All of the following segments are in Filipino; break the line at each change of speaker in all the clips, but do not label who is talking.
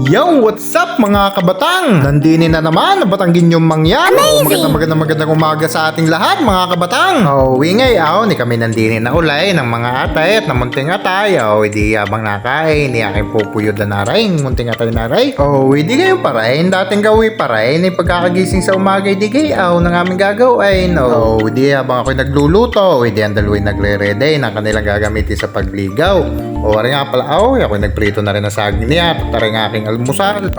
Yo, what's up mga kabatang? Nandini na naman na Batanggin yung mangyan. Magandang umaga sa ating lahat mga kabatang. Ingay ni kami nandini na ulay ng mga atay at ng munting atay. Hindi habang nakain, ni aking pupuyod na naray, munting atay naray. Hindi kayo parayin, dating gawi parayin, pagkakagising sa umaga, hindi kayo ng aming gagawin. Hindi habang ako'y nagluluto, hindi ang dalawa nagre-ready ng kanilang gagamitin sa pagligaw. Wari nga pala, ako'y nagprito na rin na saging niya, taray ng aking almusal.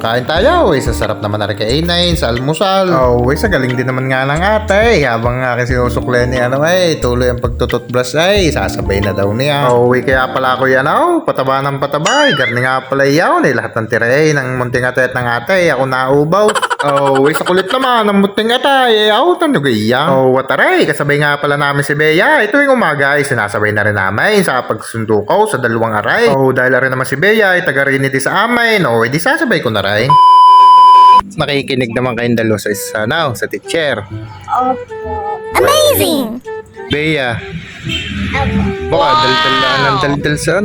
Kain tayo, sasarap naman na rin kay A9 sa almusal. Sa galing din naman nga ng ate, habang aking sinusukle niya, tuloy ang pagtututbrush sasabay na daw niya. Kaya pala ako yan, pataba ng pataba, garni nga pala yaw, lahat ng tire ng munting ate at ng ate, ako naubaw. Sa kulit naman, ng munting ate, tanong iya. Wataray, kasabay nga pala namin si Bea, ito yung umaga, sinasabay na rin namin sa pagsundo ko sa dalawang aray. Dahil rin naman si Bea, taga rin iti sa amin, edi sasabay ko na rin. Nakikinig naman kayong dalawa sa sa teacher.
Amazing!
Bea,
Opo.
baka daldal lang ng daldal sa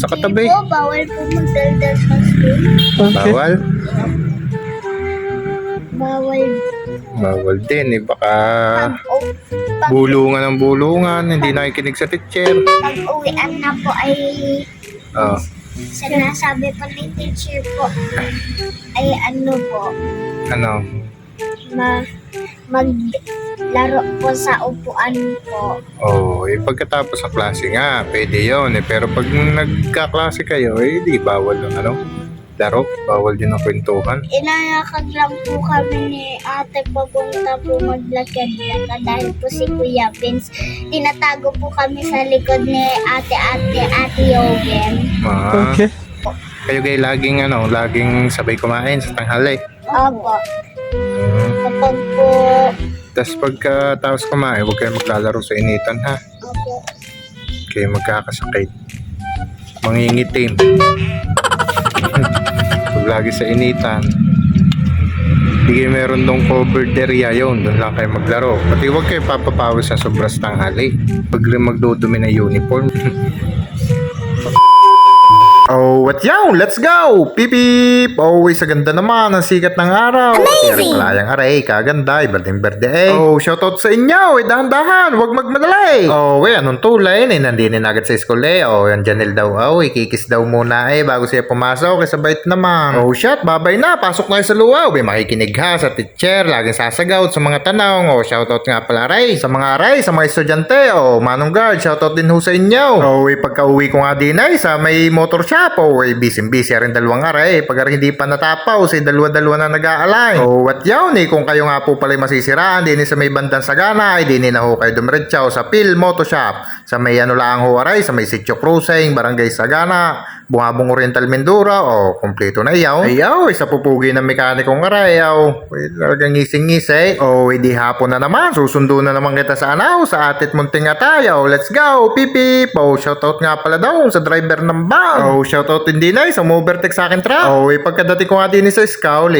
katabi.
Hindi po, bawal po magdaldal sa school.
Bawal?
Bawal.
Din baka
Pag
bulungan ng bulungan, hindi nakikinig sa teacher.
uwian na po ay
Oh,
sinasabi po ng teacher po ay ano po,
ano?
maglaro po sa upuan po.
Pagkatapos sa klase nga, pwede yun pero pag nagkaklase kayo, di bawal ang laro, bawal din ang kwentuhan.
Inayakag lang po kami ni ate papunta po maglakad-lakad dahil po si Kuya Vince. Tinatago po kami sa likod ni ate Yogen.
Okay. Kayo kayo laging sabay kumain sa tanghali.
Opo. Kapag po,
Tapos pagkatapos kumain, huwag kayo maglalaro sa initan ha.
opo.
Kayo magkakasakit. Mangingitim. Pag lagi sa initan, hindi meron dong covered area yun. Doon lang kayo maglaro. Pati huwag kayo papapawis sa sobras tanghali. Pag rin magdudumi na uniform. What yaw? Let's go! Pipip! Sa ganda naman ang sikat ng araw.
Amazing!
Palayang aray, kaganda, berdeng-berde shoutout sa inyo, dahan-dahan, huwag magmadali. Anong tulay, nandinin agad sa school yan Janel daw, ikikis daw muna bago siya pumasok, sabait naman. Shit, babay na, pasok na sa luwaw. Makikinig ha sa teacher, laging sasagot sa mga tanong. Shoutout nga pala aray, sa mga estudyante. Manong guard, shoutout din ho sa inyo. Pagka-uwi ko nga din sa may motor shop, busy rin dalawang aray. Pag hindi pa natapaw, dalawa-dalawa na nag-aalay. What yaw kung kayo nga po pala masisiraan, din sa may bandang Sagana, din na ho kayo dumiretsaw sa Phil Moto Shop. Sa may lang ho aray, sa may Sitio Cruising, Barangay Sagana, Bungabong Oriental Mindoro, kompleto na yaw. Isa pupugi ng mekanikong aray, talagang ngising-ngisi. Hindi hapon na naman, susundo na naman kita sa sa atit munting atay. Let's go, pipip. Shoutout nga pala daw sa driver ng van. Shoutout din din sa overtake sa akin truck. Pagkadating ko nga din sa Scowl,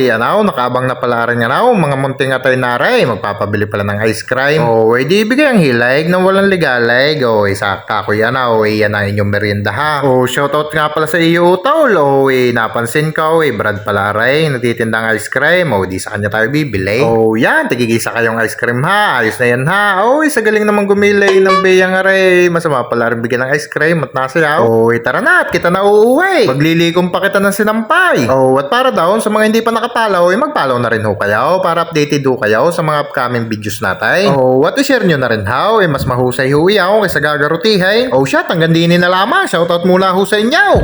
nakabang na pala rin mga munting atay na aray, magpapabili pala ng ice cream. Di ibigay ang hilag ng walang ligalig. Sakta ko yan, yan ang inyong merienda ha. Shoutout nga pala sa iyo tol. Napansin ko, Brad pala aray, nagtitinda ng ice cream. Di sa kanya tayo bibili. Yan, tigigisa kayong ice cream ha. Ayos na yan ha. Sa galing naman gumilay ng beyang aray. Masama pala rin bigyan ng ice cream at nasayaw. Tara na at kita na uuwi. Magliligom pa kita ng sinampay. At para daw sa mga hindi pa nakapalaw, mag-follow na rin ho kayo para updated ho kayo sa mga upcoming videos natin. At i-share nyo na rin ha. Mas mahusay ho yaw kaysa gagarutihay. Shit, hanggang din na lamang. Shoutout muna ho sa inyo.